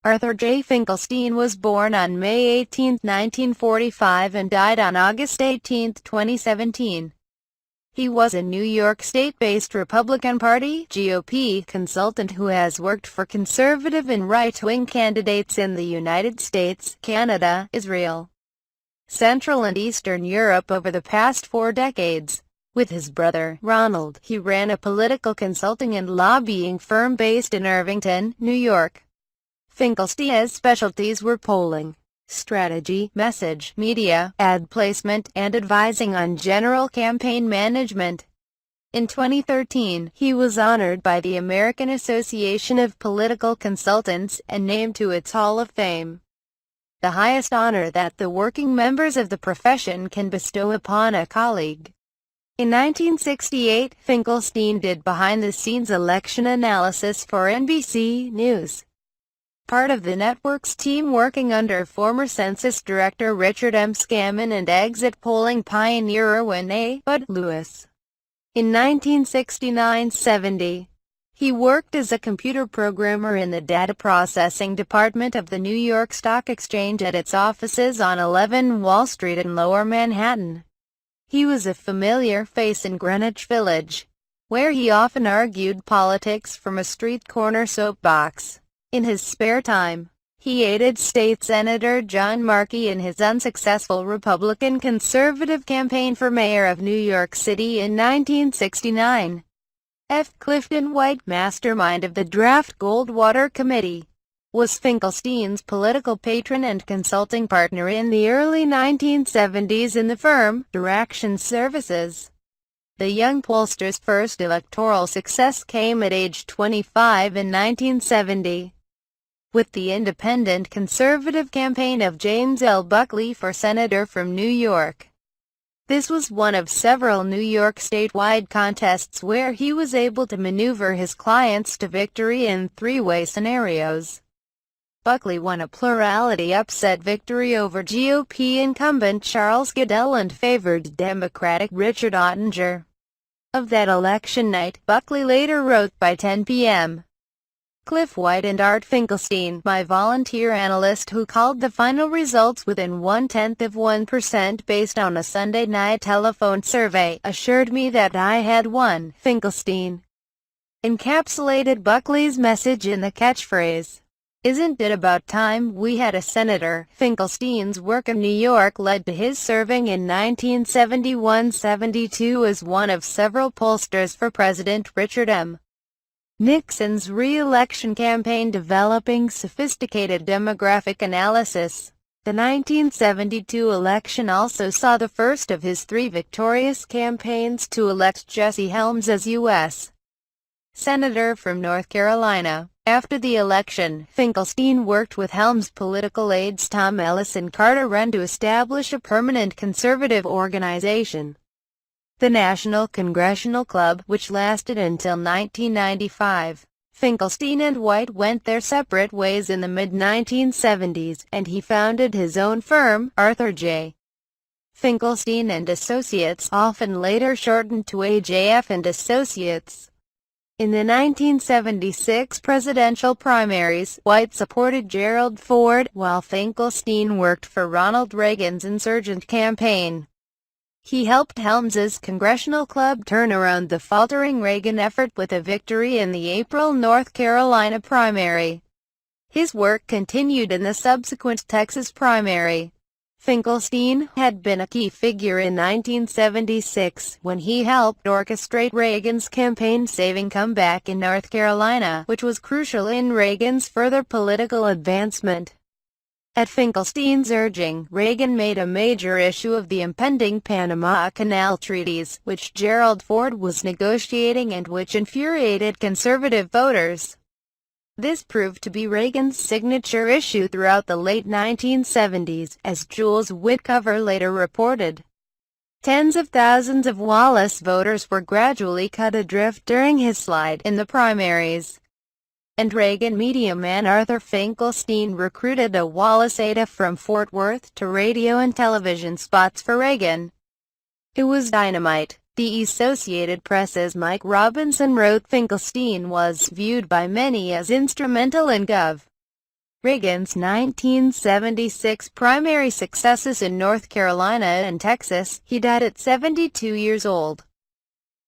Arthur J Finkelstein was born on May 18, 1945 and died on August 18, 2017. He was a New York State-based Republican Party (GOP) consultant who has worked for conservative and right-wing candidates in the United States, Canada, Israel, Central and Eastern Europe over the past 4 decades. With his brother, Ronald, he ran a political consulting and lobbying firm based in Irvington, New York. Finkelstein's specialties were polling, strategy, message, media, ad placement, and advising on general campaign management. In 2013, he was honored by the American Association of Political Consultants and named to its Hall of Fame, the highest honor that the working members of the profession can bestow upon a colleague. In 1968, Finkelstein did behind-the-scenes election analysis for NBC News, part of the network's team working under former Census Director Richard M. Scammon and exit polling pioneer Erwin A. Bud Lewis. In 1969-70, he worked as a computer programmer in the data processing department of the New York Stock Exchange at its offices on 11 Wall Street in Lower Manhattan. He was a familiar face in Greenwich Village, where he often argued politics from a street corner soapbox. In his spare time, he aided State Senator John Markey in his unsuccessful Republican-conservative campaign for mayor of New York City in 1969. F. Clifton White, mastermind of the draft Goldwater Committee, was Finkelstein's political patron and consulting partner in the early 1970s in the firm, Direction Services. The young pollster's first electoral success came at age 25 in 1970. With the independent conservative campaign of James L. Buckley for senator from New York. This was one of several New York statewide contests where he was able to maneuver his clients to victory in three-way scenarios. Buckley won a plurality upset victory over GOP incumbent Charles Goodell and favored Democratic Richard Ottinger. Of that election night, Buckley later wrote, by 10 p.m. Cliff White and Art Finkelstein, my volunteer analyst who called the final results within 0.1% based on a Sunday night telephone survey, assured me that I had won. Finkelstein encapsulated Buckley's message in the catchphrase, "Isn't it about time we had a senator?" Finkelstein's work in New York led to his serving in 1971-72 as one of several pollsters for President Richard M. Nixon's re-election campaign, developing sophisticated demographic analysis. The 1972 election also saw the first of his 3 victorious campaigns to elect Jesse Helms as U.S. Senator from North Carolina. After the election, Finkelstein worked with Helms' political aides Tom Ellis and Carter Wrenn to establish a permanent conservative organization, the National Congressional Club, which lasted until 1995. Finkelstein and White went their separate ways in the mid-1970s, and he founded his own firm, Arthur J. Finkelstein and Associates, often later shortened to AJF and Associates. In the 1976 presidential primaries, White supported Gerald Ford, while Finkelstein worked for Ronald Reagan's insurgent campaign. He helped Helms's Congressional Club turn around the faltering Reagan effort with a victory in the April North Carolina primary. His work continued in the subsequent Texas primary. Finkelstein had been a key figure in 1976, when he helped orchestrate Reagan's campaign-saving comeback in North Carolina, which was crucial in Reagan's further political advancement. At Finkelstein's urging, Reagan made a major issue of the impending Panama Canal treaties, which Gerald Ford was negotiating and which infuriated conservative voters. This proved to be Reagan's signature issue throughout the late 1970s, as Jules Witcover later reported. Tens of thousands of Wallace voters were gradually cut adrift during his slide in the primaries, and Reagan media man Arthur Finkelstein recruited a Wallace aide from Fort Worth to radio and television spots for Reagan. It was dynamite. The Associated Press's Mike Robinson wrote Finkelstein was viewed by many as instrumental in Gov. Reagan's 1976 primary successes in North Carolina and Texas. He died at 72 years old.